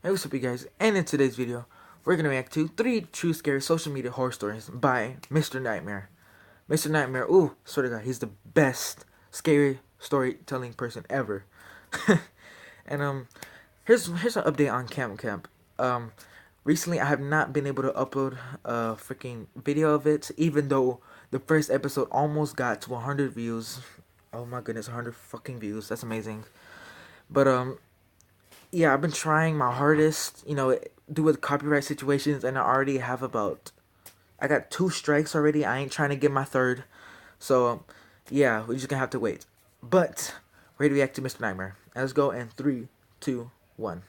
Hey, what's up, you guys? And in today's video, we're gonna react to 3 true scary social media horror stories by Mr. Nightmare. Mr. Nightmare, ooh, swear to God, he's the best scary storytelling person ever. And here's an update on Camp Camp. Um, Recently I have not been able to upload a freaking video of it, even though the first episode almost got to 100 views. Oh my goodness, 100 fucking views. That's amazing. But yeah, I've been trying my hardest, do with copyright situations, and I already have I got 2 strikes already. I ain't trying to get my third. So, yeah, we're just gonna have to wait. But, ready to react to Mr. Nightmare. Let's go in 3, 2, 1.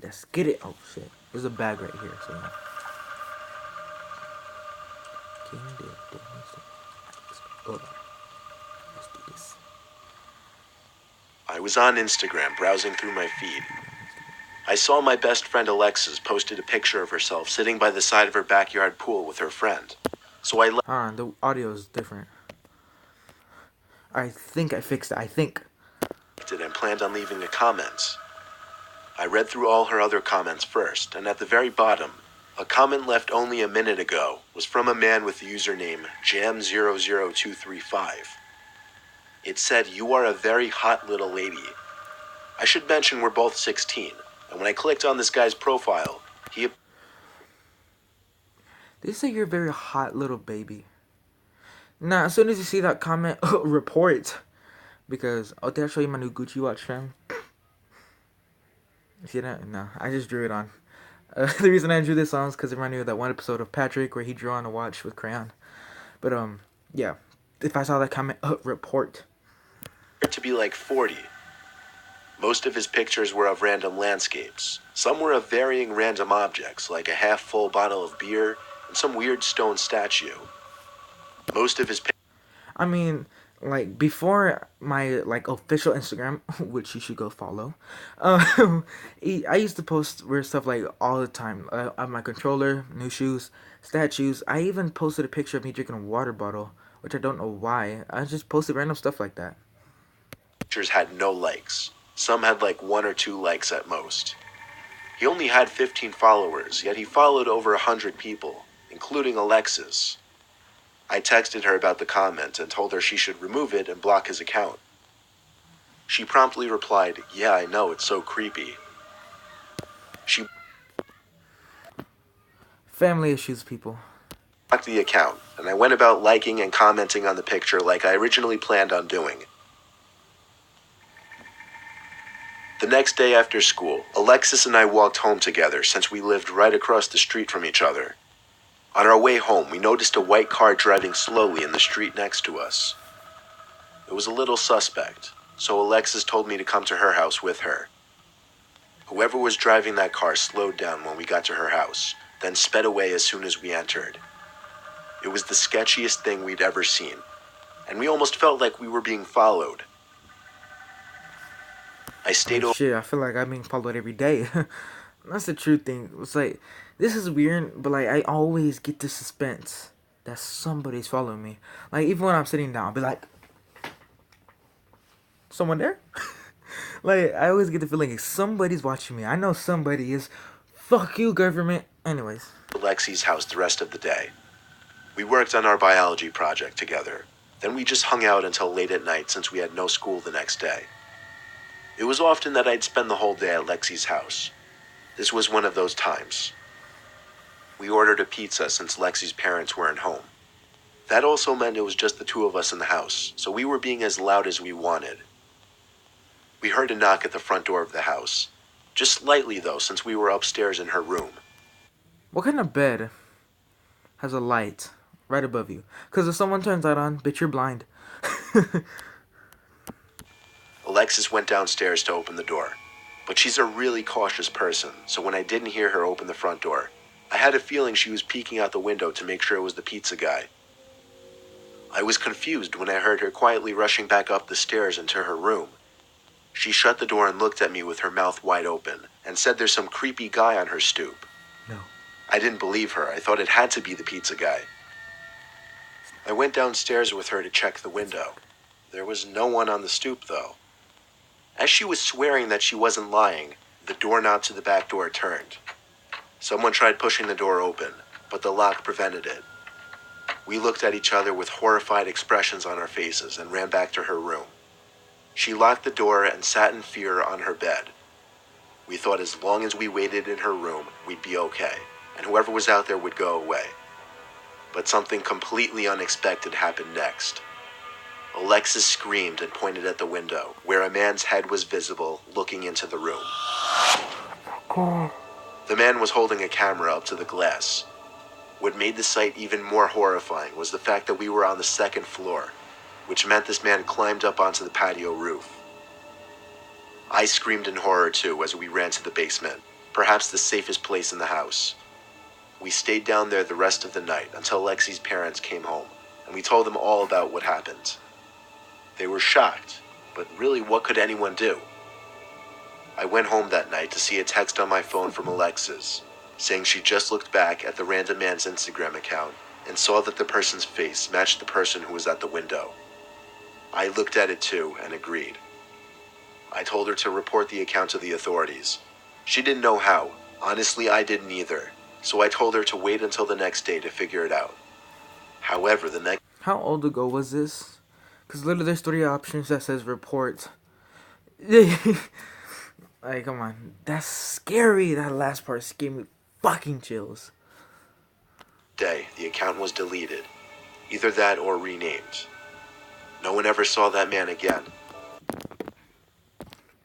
Let's get it. Oh, shit. There's a bag right here, so yeah. King did. Let's go. Let's do this. I was on Instagram browsing through my feed. I saw my best friend Alexis posted a picture of herself sitting by the side of her backyard pool with her friend. So I Hold on, the audio is different. I think I fixed it. I think. liked it and planned on leaving a comment. I read through all her other comments first, and at the very bottom, a comment left only a minute ago was from a man with the username Jam00235. It said, "You are a very hot little lady." I should mention we're both 16, and when I clicked on this guy's profile, he They say you're a very hot little baby. Nah, as soon as you see that comment, report. Because, oh, did I show you my new Gucci watch, fam? See that? No, I just drew it on. The reason I drew this on is because it reminded me of that one episode of Patrick where he drew on a watch with crayon. But, yeah. If I saw that comment, report. appeared to be like 40. Most of his pictures were of random landscapes. Some were of varying random objects, like a half-full bottle of beer and some weird stone statue. Most of his I mean, like, before my, like, official Instagram, which you should go follow, I used to post weird stuff, like, all the time. I have my controller, new shoes, statues. I even posted a picture of me drinking a water bottle, which I don't know why. I just posted random stuff like that. pictures had no likes. Some had like 1 or 2 likes at most. He only had 15 followers, yet he followed over 100 people, including Alexis. I texted her about the comment and told her she should remove it and block his account. She promptly replied, "Yeah, I know, it's so creepy." She Family issues, people. blocked the account, and I went about liking and commenting on the picture like I originally planned on doing. The next day after school, Alexis and I walked home together since we lived right across the street from each other. On our way home, we noticed a white car driving slowly in the street next to us. It was a little suspect, so Alexis told me to come to her house with her. Whoever was driving that car slowed down when we got to her house, then sped away as soon as we entered. It was the sketchiest thing we'd ever seen, and we almost felt like we were being followed. I stayed Like, over. shit, I feel like I'm being followed every day. That's the true thing. It's like, this is weird, but, like, I always get the suspense that somebody's following me. Like, even when I'm sitting down, I'll be like, someone there? Like, I always get the feeling like somebody's watching me. I know somebody is. Fuck you, government. Anyways. Lexi's house the rest of the day. We worked on our biology project together. Then we just hung out until late at night since we had no school the next day. It was often that I'd spend the whole day at Lexi's house. This was one of those times. We ordered a pizza since Lexi's parents weren't home. That also meant it was just the 2 of us in the house, so we were being as loud as we wanted. We heard a knock at the front door of the house. Just slightly though, since we were upstairs in her room. What kind of bed has a light right above you? Because if someone turns that on, bitch, you're blind. Alexis went downstairs to open the door. But she's a really cautious person, so when I didn't hear her open the front door, I had a feeling she was peeking out the window to make sure it was the pizza guy. I was confused when I heard her quietly rushing back up the stairs into her room. She shut the door and looked at me with her mouth wide open, and said there's some creepy guy on her stoop. No. I didn't believe her. I thought it had to be the pizza guy. I went downstairs with her to check the window. There was no one on the stoop, though. As she was swearing that she wasn't lying, The doorknob to the back door turned. Someone tried pushing the door open, but the lock prevented it. We looked at each other with horrified expressions on our faces and ran back to her room. She locked the door and sat in fear on her bed. We thought as long as we waited in her room, we'd be okay, and whoever was out there would go away. But something completely unexpected happened next. Alexis screamed and pointed at the window, where a man's head was visible, looking into the room. The man was holding a camera up to the glass. What made the sight even more horrifying was the fact that we were on the second floor, which meant this man climbed up onto the patio roof. I screamed in horror too as we ran to the basement, perhaps the safest place in the house. We stayed down there the rest of the night until Lexi's parents came home, and we told them all about what happened. They were shocked, but really what could anyone do? I went home that night to see a text on my phone from Alexis, saying she just looked back at the random man's Instagram account and saw that the person's face matched the person who was at the window. I looked at it too and agreed. I told her to report the account to the authorities. She didn't know how. Honestly, I didn't either. So I told her to wait until the next day to figure it out. However, the next... How old ago was this? Because literally there's 3 options that says report. Like, come on. That's scary. That last part gave me fucking chills. day, the account was deleted. Either that or renamed. No one ever saw that man again.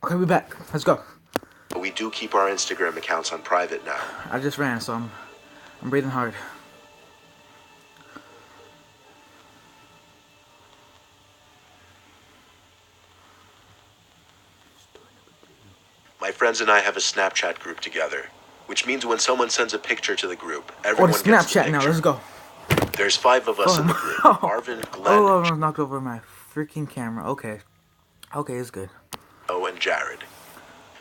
Okay, we're back. Let's go. But we do keep our Instagram accounts on private now. I just ran, so I'm breathing hard. My friends and I have a Snapchat group together, which means when someone sends a picture to the group, everyone gets the Snapchat picture. now. Let's go. There's 5 of us in the group. Marvin, Glenn, I almost knocked over my freaking camera. Okay, it's good. Joe, and Jared.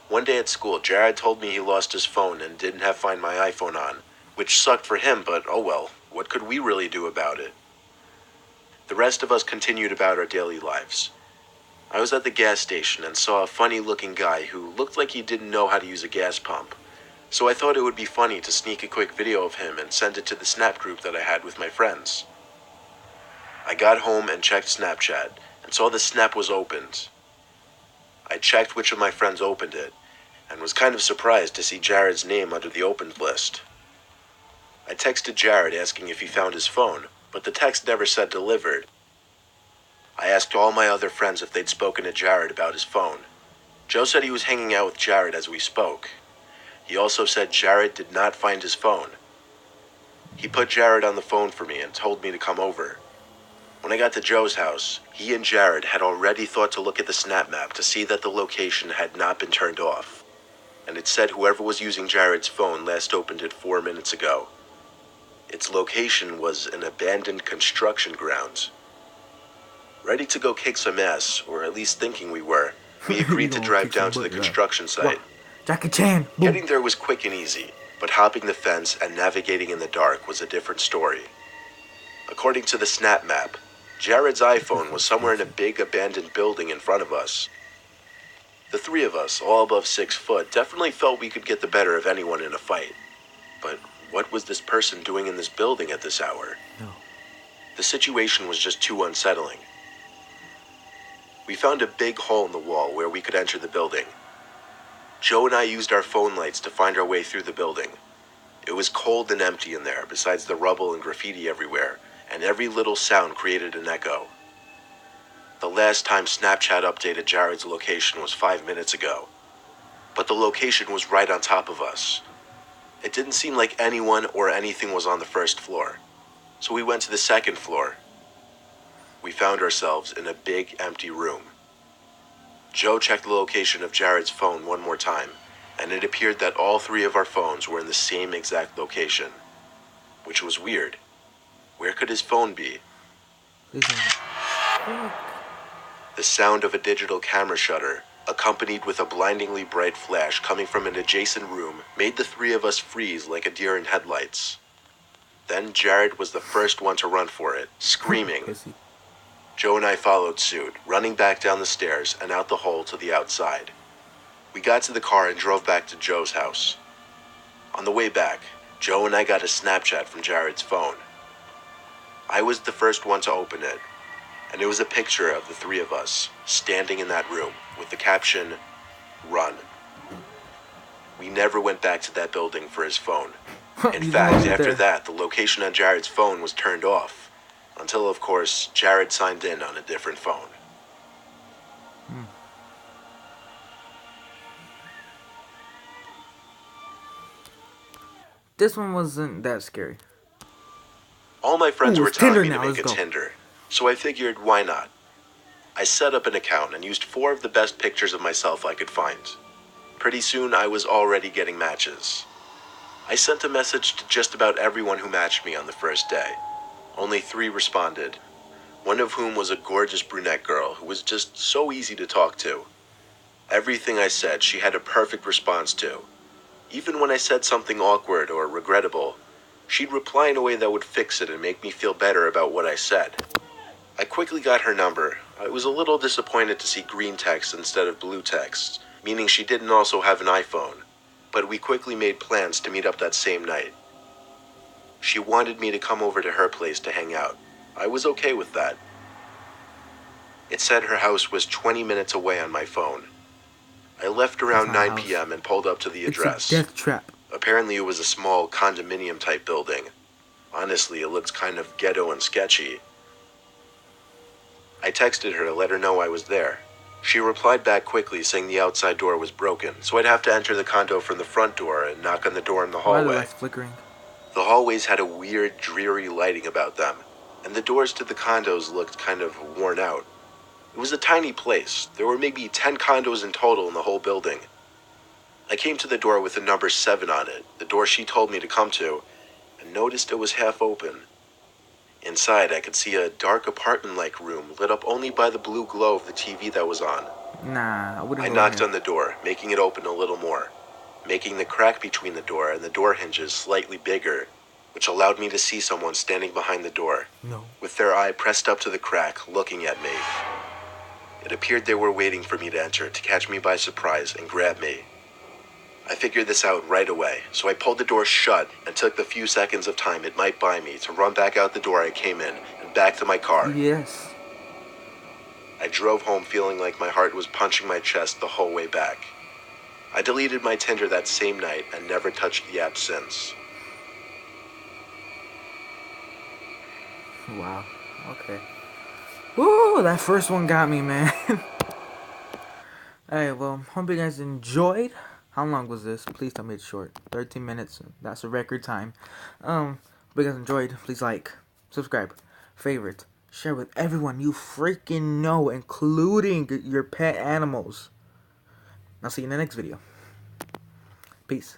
One day at school, Jared told me he lost his phone and didn't have Find My iPhone on, which sucked for him, but oh well, what could we really do about it? The rest of us continued about our daily lives. I was at the gas station and saw a funny-looking guy who looked like he didn't know how to use a gas pump. So I thought it would be funny to sneak a quick video of him and send it to the Snap group that I had with my friends. I got home and checked Snapchat and saw the Snap was opened. I checked which of my friends opened it and was kind of surprised to see Jared's name under the opened list. I texted Jared asking if he found his phone, but the text never said delivered. I asked all my other friends if they'd spoken to Jared about his phone. Joe said he was hanging out with Jared as we spoke. He also said Jared did not find his phone. He put Jared on the phone for me and told me to come over. When I got to Joe's house, he and Jared had already thought to look at the Snap map to see that the location had not been turned off. And it said whoever was using Jared's phone last opened it 4 minutes ago. Its location was an abandoned construction ground. Ready to go kick some ass, or at least thinking we were, we agreed to drive down to the construction site. Jackie Chan. Boom. Getting there was quick and easy, but hopping the fence and navigating in the dark was a different story. According to the Snap map, Jared's iPhone was somewhere in a big abandoned building in front of us. The 3 of us, all above 6 foot, definitely felt we could get the better of anyone in a fight. But what was this person doing in this building at this hour? No. The situation was just too unsettling. We found a big hole in the wall where we could enter the building. Joe and I used our phone lights to find our way through the building. It was cold and empty in there, besides the rubble and graffiti everywhere, and every little sound created an echo. The last time Snapchat updated Jared's location was 5 minutes ago, but the location was right on top of us. It didn't seem like anyone or anything was on the first floor, so we went to the second floor. We found ourselves in a big empty room. Joe checked the location of Jared's phone one more time, and it appeared that all 3 of our phones were in the same exact location, which was weird. Where could his phone be? The sound of a digital camera shutter, accompanied with a blindingly bright flash coming from an adjacent room, made the 3 of us freeze like a deer in headlights. Then Jared was the first one to run for it, screaming. Joe and I followed suit, running back down the stairs and out the hole to the outside. We got to the car and drove back to Joe's house. On the way back, Joe and I got a Snapchat from Jared's phone. I was the first one to open it, and it was a picture of the three of us standing in that room with the caption, "Run." We never went back to that building for his phone. In You fact, belong after there. that, the location on Jared's phone was turned off, until, of course, Jared signed in on a different phone. This one wasn't that scary. All my friends Ooh, were it's telling Tinder me to now, make let's a go. Tinder, so I figured, why not? I set up an account and used 4 of the best pictures of myself I could find. Pretty soon, I was already getting matches. I sent a message to just about everyone who matched me on the first day. Only 3 responded, one of whom was a gorgeous brunette girl who was just so easy to talk to. Everything I said, she had a perfect response to. Even when I said something awkward or regrettable, she'd reply in a way that would fix it and make me feel better about what I said. I quickly got her number. I was a little disappointed to see green text instead of blue text, meaning she didn't also have an iPhone, but we quickly made plans to meet up that same night. She wanted me to come over to her place to hang out. I was okay with that. It said her house was 20 minutes away on my phone. I left around not a 9 house. p.m. and pulled up to the It's address. a death trap. Apparently it was a small condominium type building. Honestly, it looked kind of ghetto and sketchy. I texted her to let her know I was there. She replied back quickly saying the outside door was broken, so I'd have to enter the condo from the front door and knock on the door in the Why are the hallway. lights flickering? The hallways had a weird, dreary lighting about them, and the doors to the condos looked kind of worn out. It was a tiny place. There were maybe 10 condos in total in the whole building. I came to the door with the number 7 on it, the door she told me to come to, and noticed it was half open. Inside, I could see a dark apartment-like room lit up only by the blue glow of the TV that was on. Nah, I wouldn't I go in knocked there. on the door, making it open a little more, making the crack between the door and the door hinges slightly bigger, which allowed me to see someone standing behind the door, No. with their eye pressed up to the crack, looking at me. It appeared they were waiting for me to enter to catch me by surprise and grab me. I figured this out right away, so I pulled the door shut and took the few seconds of time it might buy me to run back out the door I came in and back to my car. Yes. I drove home feeling like my heart was punching my chest the whole way back. I deleted my Tinder that same night and never touched the app since. Wow. Okay. Woo, that first one got me, man. Alright, well, hope you guys enjoyed. How long was this? Please tell me it's short. 13 minutes. That's a record time. Hope you guys enjoyed. Please like, subscribe, favorite, share with everyone you freaking know, including your pet animals. I'll see you in the next video. Peace.